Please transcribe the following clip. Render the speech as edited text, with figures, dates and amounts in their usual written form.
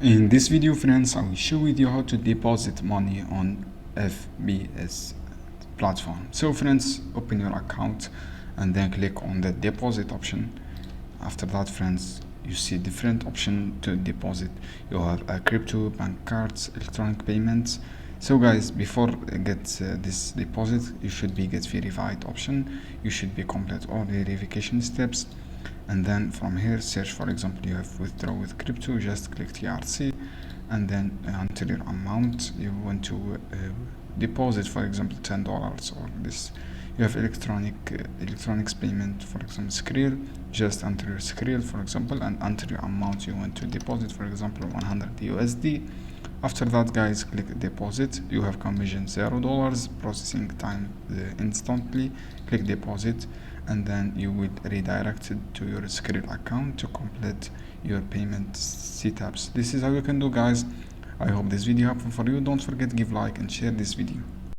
In this video, friends, I will show with you how to deposit money on FBS platform. So friends, open your account and then click on the deposit option. After that, friends, you see different option to deposit. You have a crypto, bank cards, electronic payments. So guys, before get this deposit, you should be get verified option. You should be complete all the verification steps, and then from here search. For example, you have withdraw with crypto, just click TRC and then enter your amount you want to deposit, for example $10 or this. You have electronics payment, for example Skrill, just enter your Skrill for example and enter your amount you want to deposit, for example 100 USD. After that, guys, click deposit. You have commission $0, processing time instantly. Click deposit and then you will redirect it to your Skrill account to complete your payment setups. This is how you can do, guys. I hope this video helpful for you. Don't forget, give like and share this video.